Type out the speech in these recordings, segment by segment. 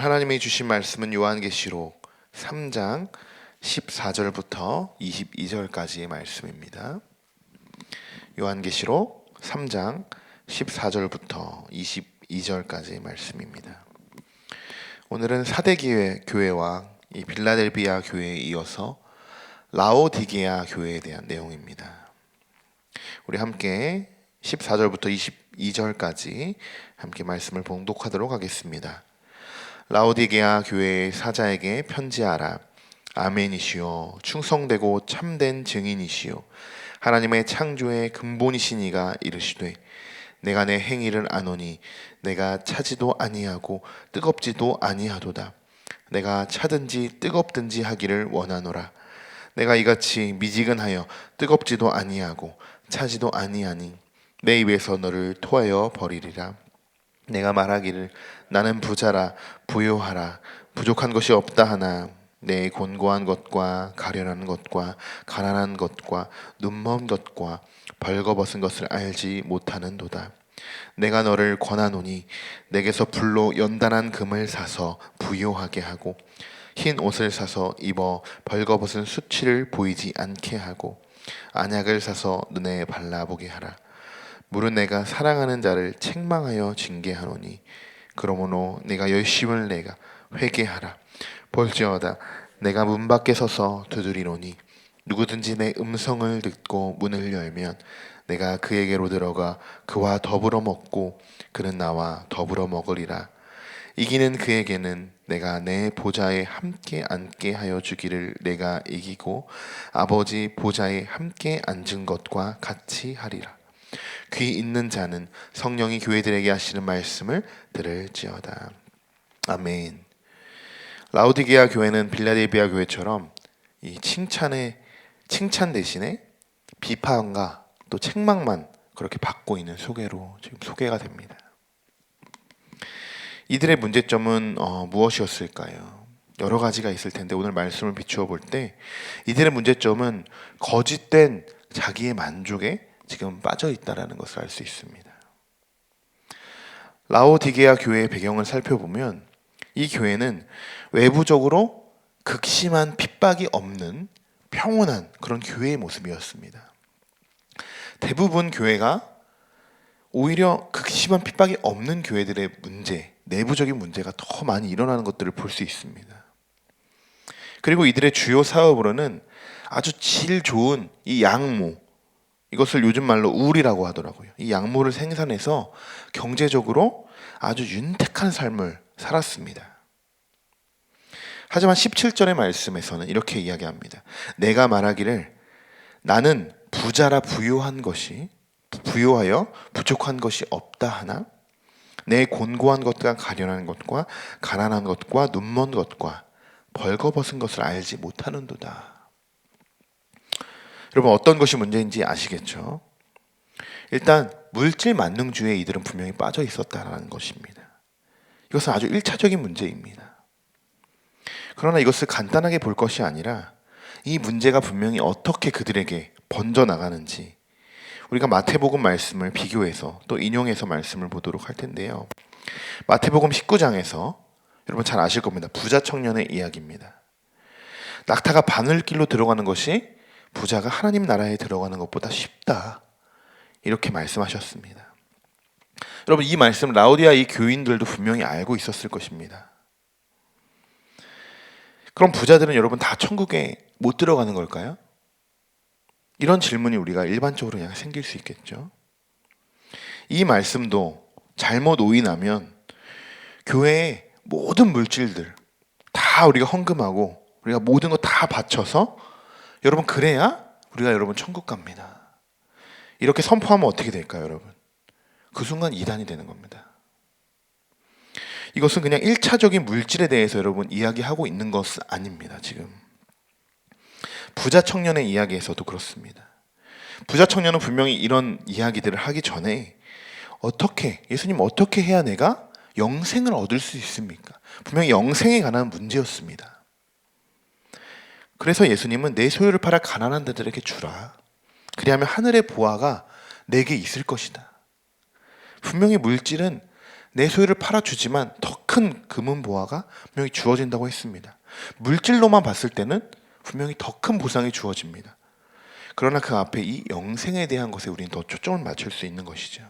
오늘 하나님이 주신 말씀은 요한계시록 3장 14절부터 22절까지의 말씀입니다. 요한계시록 3장 14절부터 22절까지의 말씀입니다. 오늘은 사대 교회와 이 빌라델비아 교회에 이어서 라오디게아 교회에 대한 내용입니다. 우리 함께 14절부터 22절까지 함께 말씀을 봉독하도록 하겠습니다. 라오디게아 교회의 사자에게 편지하라. 아멘이시오. 충성되고 참된 증인이시오. 하나님의 창조의 근본이시니가 이르시되 내가 내 행위를 아노니 내가 차지도 아니하고 뜨겁지도 아니하도다. 내가 차든지 뜨겁든지 하기를 원하노라. 내가 이같이 미지근하여 뜨겁지도 아니하고 차지도 아니하니 내 입에서 너를 토하여 버리리라. 내가 말하기를 나는 부자라 부요하라 부족한 것이 없다 하나 내 곤고한 것과 가련한 것과 가난한 것과 눈먼 것과 벌거벗은 것을 알지 못하는도다. 내가 너를 권하노니 내게서 불로 연단한 금을 사서 부요하게 하고 흰 옷을 사서 입어 벌거벗은 수치를 보이지 않게 하고 안약을 사서 눈에 발라보게 하라. 물은 내가 사랑하는 자를 책망하여 징계하노니 그러므로 내가 열심을 내가 회개하라. 볼지어다 내가 문 밖에 서서 두드리노니 누구든지 내 음성을 듣고 문을 열면 내가 그에게로 들어가 그와 더불어 먹고 그는 나와 더불어 먹으리라. 이기는 그에게는 내가 내 보좌에 함께 앉게 하여 주기를 내가 이기고 아버지 보좌에 함께 앉은 것과 같이 하리라. 귀 있는 자는 성령이 교회들에게 하시는 말씀을 들을지어다. 아멘. 라오디게아 교회는 빌라델비아 교회처럼 이 칭찬 대신에 비판과 또 책망만 그렇게 받고 있는 소개로 지금 소개가 됩니다. 이들의 문제점은 무엇이었을까요? 여러 가지가 있을 텐데 오늘 말씀을 비추어 볼 때 이들의 문제점은 거짓된 자기의 만족에 지금 빠져 있다라는 것을 알 수 있습니다. 라오디게아 교회의 배경을 살펴보면 이 교회는 외부적으로 극심한 핍박이 없는 평온한 그런 교회의 모습이었습니다. 대부분 교회가 오히려 극심한 핍박이 없는 교회들의 문제, 내부적인 문제가 더 많이 일어나는 것들을 볼 수 있습니다. 그리고 이들의 주요 사업으로는 아주 질 좋은 이 양모, 이것을 요즘 말로 울이라고 하더라고요. 이 약물을 생산해서 경제적으로 아주 윤택한 삶을 살았습니다. 하지만 17절의 말씀에서는 이렇게 이야기합니다. 내가 말하기를 나는 부자라 부요하여 부족한 것이 없다 하나 내 곤고한 것과 가련한 것과 가난한 것과 눈먼 것과 벌거벗은 것을 알지 못하는도다. 여러분 어떤 것이 문제인지 아시겠죠? 일단 물질 만능주의에 이들은 분명히 빠져 있었다는 것입니다. 이것은 아주 1차적인 문제입니다. 그러나 이것을 간단하게 볼 것이 아니라 이 문제가 분명히 어떻게 그들에게 번져나가는지 우리가 마태복음 말씀을 비교해서 또 인용해서 말씀을 보도록 할 텐데요. 마태복음 19장에서 여러분 잘 아실 겁니다. 부자 청년의 이야기입니다. 낙타가 바늘길로 들어가는 것이 부자가 하나님 나라에 들어가는 것보다 쉽다. 이렇게 말씀하셨습니다. 여러분 이 말씀 라오디아 이 교인들도 분명히 알고 있었을 것입니다. 그럼 부자들은 여러분 다 천국에 못 들어가는 걸까요? 이런 질문이 우리가 일반적으로 그냥 생길 수 있겠죠. 이 말씀도 잘못 오인하면 교회의 모든 물질들 다 우리가 헌금하고 우리가 모든 거 다 바쳐서 여러분 그래야 우리가 여러분 천국 갑니다. 이렇게 선포하면 어떻게 될까요, 여러분? 그 순간 이단이 되는 겁니다. 이것은 그냥 1차적인 물질에 대해서 여러분 이야기하고 있는 것은 아닙니다. 지금 부자 청년의 이야기에서도 그렇습니다. 부자 청년은 분명히 이런 이야기들을 하기 전에 예수님 어떻게 해야 내가 영생을 얻을 수 있습니까? 분명히 영생에 관한 문제였습니다. 그래서 예수님은 내 소유를 팔아 가난한 자들에게 주라. 그리하면 하늘의 보화가 내게 있을 것이다. 분명히 물질은 내 소유를 팔아주지만 더 큰 금은 보화가 분명히 주어진다고 했습니다. 물질로만 봤을 때는 분명히 더 큰 보상이 주어집니다. 그러나 그 앞에 이 영생에 대한 것에 우리는 더 초점을 맞출 수 있는 것이죠.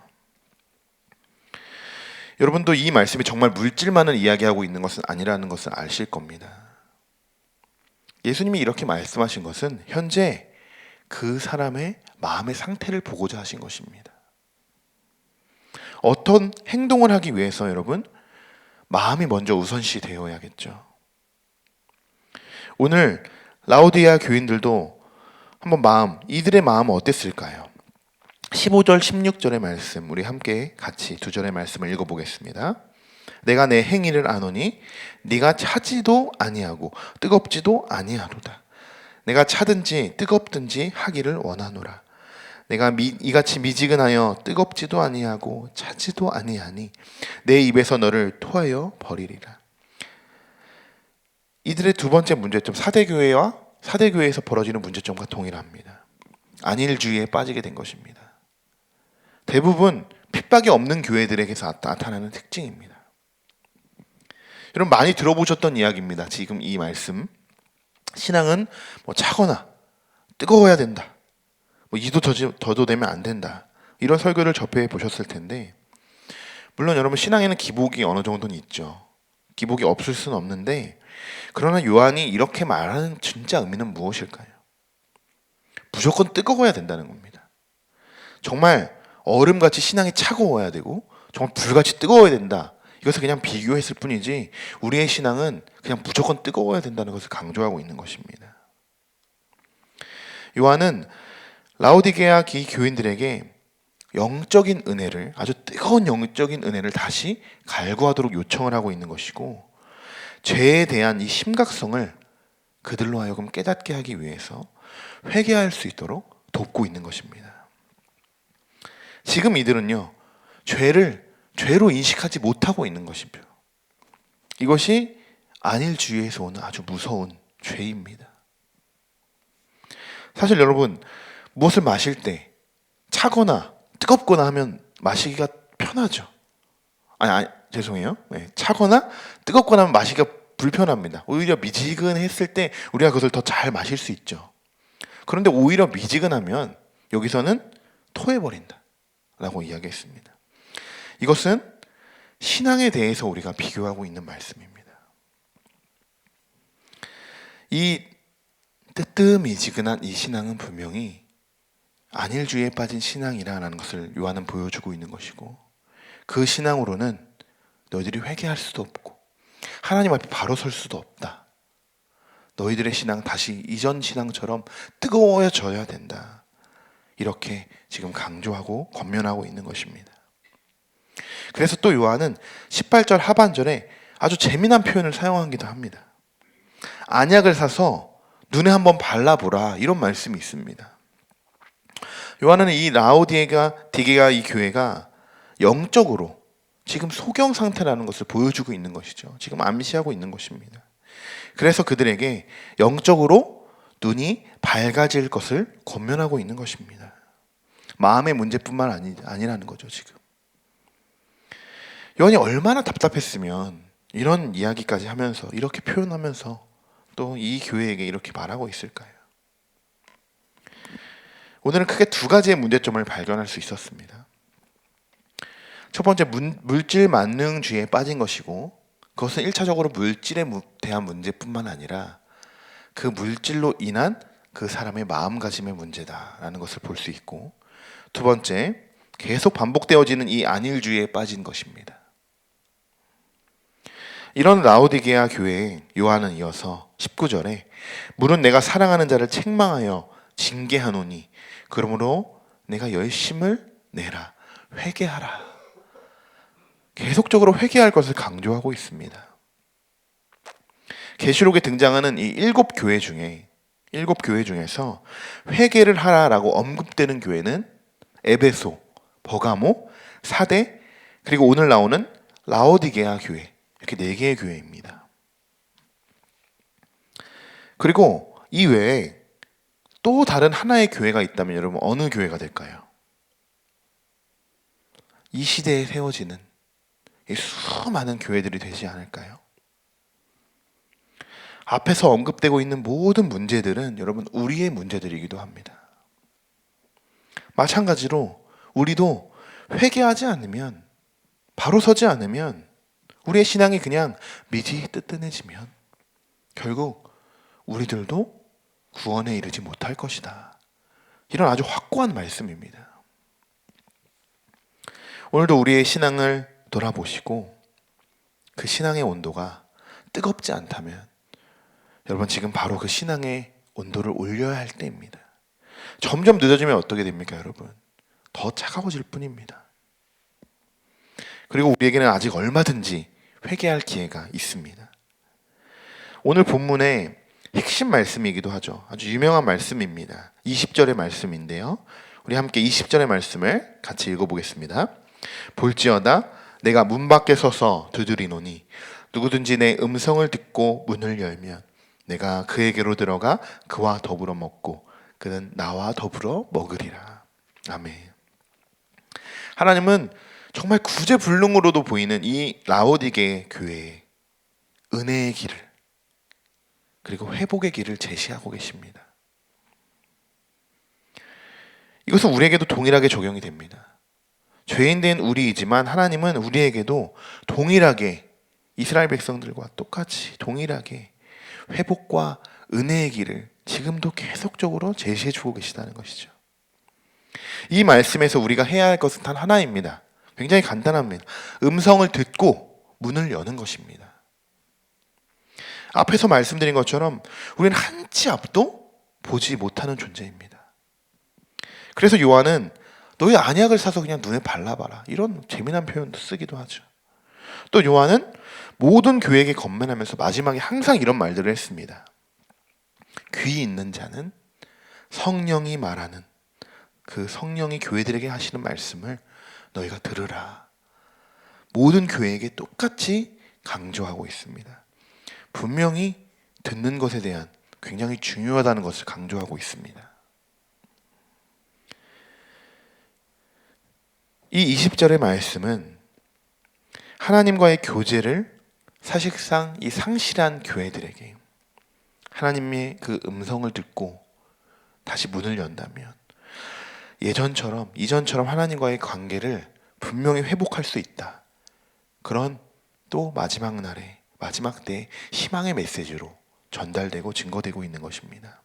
여러분도 이 말씀이 정말 물질만을 이야기하고 있는 것은 아니라는 것을 아실 겁니다. 예수님이 이렇게 말씀하신 것은 현재 그 사람의 마음의 상태를 보고자 하신 것입니다. 어떤 행동을 하기 위해서 여러분 마음이 먼저 우선시 되어야겠죠. 오늘 라오디게아 교인들도 한번 이들의 마음은 어땠을까요? 15절 16절의 말씀 우리 함께 같이 두 절의 말씀을 읽어보겠습니다. 내가 내 행위를 아노니 네가 차지도 아니하고 뜨겁지도 아니하도다. 내가 차든지 뜨겁든지 하기를 원하노라. 내가 이같이 미지근하여 뜨겁지도 아니하고 차지도 아니하니 내 입에서 너를 토하여 버리리라. 이들의 두 번째 문제점, 사대교회에서 벌어지는 문제점과 동일합니다. 안일주의에 빠지게 된 것입니다. 대부분 핍박이 없는 교회들에게서 나타나는 특징입니다. 여러분 많이 들어보셨던 이야기입니다. 지금 이 말씀. 신앙은 차거나 뜨거워야 된다. 이도 저도 되면 안 된다. 이런 설교를 접해 보셨을 텐데 물론 여러분 신앙에는 기복이 어느 정도는 있죠. 기복이 없을 수는 없는데 그러나 요한이 이렇게 말하는 진짜 의미는 무엇일까요? 무조건 뜨거워야 된다는 겁니다. 정말 얼음같이 신앙이 차가워야 되고 정말 불같이 뜨거워야 된다. 이것을 그냥 비교했을 뿐이지 우리의 신앙은 그냥 무조건 뜨거워야 된다는 것을 강조하고 있는 것입니다. 요한은 라오디게아 교인들에게 영적인 은혜를, 아주 뜨거운 영적인 은혜를 다시 갈구하도록 요청을 하고 있는 것이고 죄에 대한 이 심각성을 그들로 하여금 깨닫게 하기 위해서 회개할 수 있도록 돕고 있는 것입니다. 지금 이들은요 죄를 죄로 인식하지 못하고 있는 것이죠. 이것이 안일주의에서 오는 아주 무서운 죄입니다. 사실 여러분 무엇을 마실 때 차거나 뜨겁거나 하면 마시기가 편하죠. 죄송해요. 차거나 뜨겁거나 하면 마시기가 불편합니다. 오히려 미지근했을 때 우리가 그것을 더 잘 마실 수 있죠. 그런데 오히려 미지근하면 여기서는 토해버린다 라고 이야기했습니다. 이것은 신앙에 대해서 우리가 비교하고 있는 말씀입니다. 이 뜨뜻미지근한 이 신앙은 분명히 안일주의에 빠진 신앙이라는 것을 요한은 보여주고 있는 것이고 그 신앙으로는 너희들이 회개할 수도 없고 하나님 앞에 바로 설 수도 없다. 너희들의 신앙 다시 이전 신앙처럼 뜨거워져야 된다. 이렇게 지금 강조하고 권면하고 있는 것입니다. 그래서 또 요한은 18절 하반절에 아주 재미난 표현을 사용하기도 합니다. 안약을 사서 눈에 한번 발라보라 이런 말씀이 있습니다. 요한은 이 라오디게아 이 교회가 영적으로 지금 소경 상태라는 것을 보여주고 있는 것이죠. 지금 암시하고 있는 것입니다. 그래서 그들에게 영적으로 눈이 밝아질 것을 권면하고 있는 것입니다. 마음의 문제뿐만 아니라는 거죠. 지금 요한이 얼마나 답답했으면 이런 이야기까지 하면서 이렇게 표현하면서 또 이 교회에게 이렇게 말하고 있을까요? 오늘은 크게 두 가지의 문제점을 발견할 수 있었습니다. 첫 번째, 물질 만능주의에 빠진 것이고 그것은 1차적으로 물질에 대한 문제뿐만 아니라 그 물질로 인한 그 사람의 마음가짐의 문제다라는 것을 볼 수 있고 두 번째, 계속 반복되어지는 이 안일주의에 빠진 것입니다. 이런 라오디게아 교회에 요한은 이어서 19절에 물은 내가 사랑하는 자를 책망하여 징계하노니 그러므로 내가 열심을 내라 회개하라. 계속적으로 회개할 것을 강조하고 있습니다. 계시록에 등장하는 이 7교회 중에서 회개를 하라라고 언급되는 교회는 에베소, 버가모, 사대 그리고 오늘 나오는 라오디게아 교회 이렇게 4개의 교회입니다. 그리고 이 외에 또 다른 하나의 교회가 있다면 여러분 어느 교회가 될까요? 이 시대에 세워지는 이 수많은 교회들이 되지 않을까요? 앞에서 언급되고 있는 모든 문제들은 여러분 우리의 문제들이기도 합니다. 마찬가지로 우리도 회개하지 않으면, 바로 서지 않으면, 우리의 신앙이 그냥 미지 뜨뜻해지면 결국 우리들도 구원에 이르지 못할 것이다. 이런 아주 확고한 말씀입니다. 오늘도 우리의 신앙을 돌아보시고 그 신앙의 온도가 뜨겁지 않다면 여러분 지금 바로 그 신앙의 온도를 올려야 할 때입니다. 점점 늦어지면 어떻게 됩니까, 여러분? 더 차가워질 뿐입니다. 그리고 우리에게는 아직 얼마든지 회개할 기회가 있습니다. 오늘 본문의 핵심 말씀이기도 하죠. 아주 유명한 말씀입니다. 20절의 말씀인데요. 우리 함께 20절의 말씀을 같이 읽어보겠습니다. 볼지어다 내가 문 밖에 서서 두드리노니 누구든지 내 음성을 듣고 문을 열면 내가 그에게로 들어가 그와 더불어 먹고 그는 나와 더불어 먹으리라. 아멘. 하나님은 정말 구제불능으로도 보이는 이 라오디게 교회에 은혜의 길을 그리고 회복의 길을 제시하고 계십니다. 이것은 우리에게도 동일하게 적용이 됩니다. 죄인된 우리이지만 하나님은 우리에게도 동일하게 이스라엘 백성들과 똑같이 동일하게 회복과 은혜의 길을 지금도 계속적으로 제시해 주고 계시다는 것이죠. 이 말씀에서 우리가 해야 할 것은 단 하나입니다. 굉장히 간단합니다. 음성을 듣고 문을 여는 것입니다. 앞에서 말씀드린 것처럼 우리는 한 치 앞도 보지 못하는 존재입니다. 그래서 요한은 너희 안약을 사서 그냥 눈에 발라봐라, 이런 재미난 표현도 쓰기도 하죠. 또 요한은 모든 교회에게 건면하면서 마지막에 항상 이런 말들을 했습니다. 귀 있는 자는 성령이 말하는 그 성령이 교회들에게 하시는 말씀을 너희가 들으라. 모든 교회에게 똑같이 강조하고 있습니다. 분명히 듣는 것에 대한 굉장히 중요하다는 것을 강조하고 있습니다. 이 20절의 말씀은 하나님과의 교제를 사실상 이 상실한 교회들에게 하나님의 그 음성을 듣고 다시 문을 연다면 이전처럼 하나님과의 관계를 분명히 회복할 수 있다. 그런 또 마지막 때의 희망의 메시지로 전달되고 증거되고 있는 것입니다.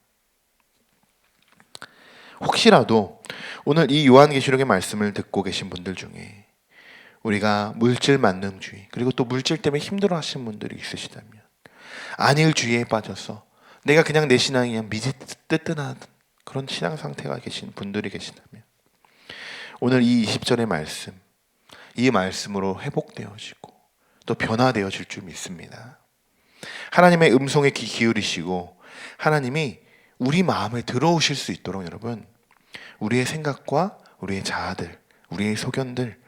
혹시라도 오늘 이 요한계시록의 말씀을 듣고 계신 분들 중에 우리가 물질 만능주의 그리고 또 물질 때문에 힘들어 하시는 분들이 있으시다면, 안일주의에 빠져서 내가 그냥 내 신앙이 그냥 미지뜨뜬한 그런 신앙 상태가 계신 분들이 계시다면 오늘 이 20절의 말씀, 이 말씀으로 회복되어지고 또 변화되어질 줄 믿습니다. 하나님의 음성에 귀 기울이시고 하나님이 우리 마음에 들어오실 수 있도록 여러분 우리의 생각과 우리의 자아들, 우리의 소견들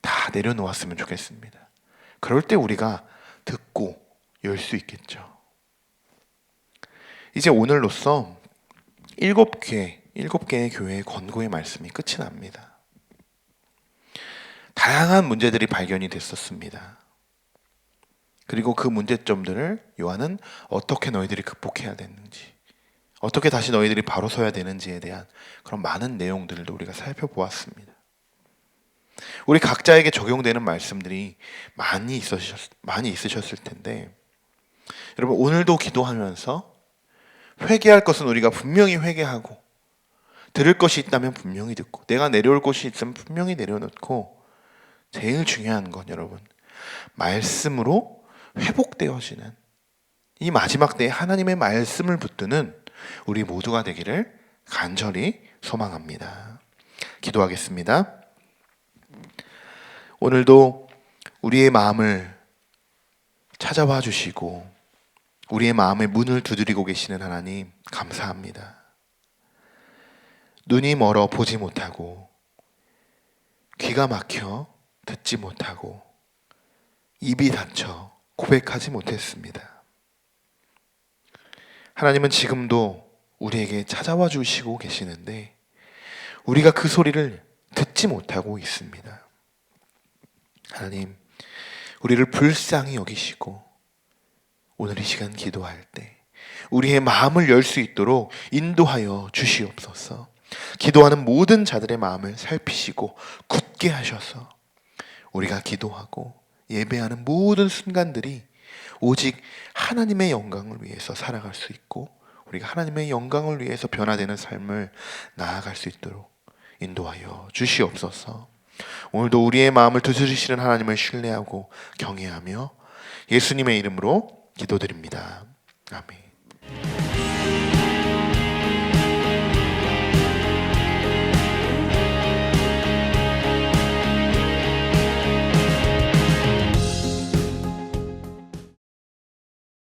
다 내려놓았으면 좋겠습니다. 그럴 때 우리가 듣고 열 수 있겠죠. 이제 오늘로써 7개의 교회의 권고의 말씀이 끝이 납니다. 다양한 문제들이 발견이 됐었습니다. 그리고 그 문제점들을 요한은 어떻게 너희들이 극복해야 되는지, 어떻게 다시 너희들이 바로 서야 되는지에 대한 그런 많은 내용들도 우리가 살펴보았습니다. 우리 각자에게 적용되는 말씀들이 많이 있으셨을 텐데 여러분 오늘도 기도하면서 회개할 것은 우리가 분명히 회개하고 들을 것이 있다면 분명히 듣고 내가 내려올 것이 있으면 분명히 내려놓고 제일 중요한 건 여러분 말씀으로 회복되어지는 이 마지막 때에 하나님의 말씀을 붙드는 우리 모두가 되기를 간절히 소망합니다. 기도하겠습니다. 오늘도 우리의 마음을 찾아와 주시고 우리의 마음의 문을 두드리고 계시는 하나님 감사합니다. 눈이 멀어 보지 못하고 귀가 막혀 듣지 못하고 입이 닫혀 고백하지 못했습니다. 하나님은 지금도 우리에게 찾아와 주시고 계시는데 우리가 그 소리를 듣지 못하고 있습니다. 하나님, 우리를 불쌍히 여기시고 오늘 이 시간 기도할 때 우리의 마음을 열 수 있도록 인도하여 주시옵소서. 기도하는 모든 자들의 마음을 살피시고 굳게 하셔서 우리가 기도하고 예배하는 모든 순간들이 오직 하나님의 영광을 위해서 살아갈 수 있고 우리가 하나님의 영광을 위해서 변화되는 삶을 나아갈 수 있도록 인도하여 주시옵소서. 오늘도 우리의 마음을 두드리시는 하나님을 신뢰하고 경외하며 예수님의 이름으로 기도드립니다. 아멘.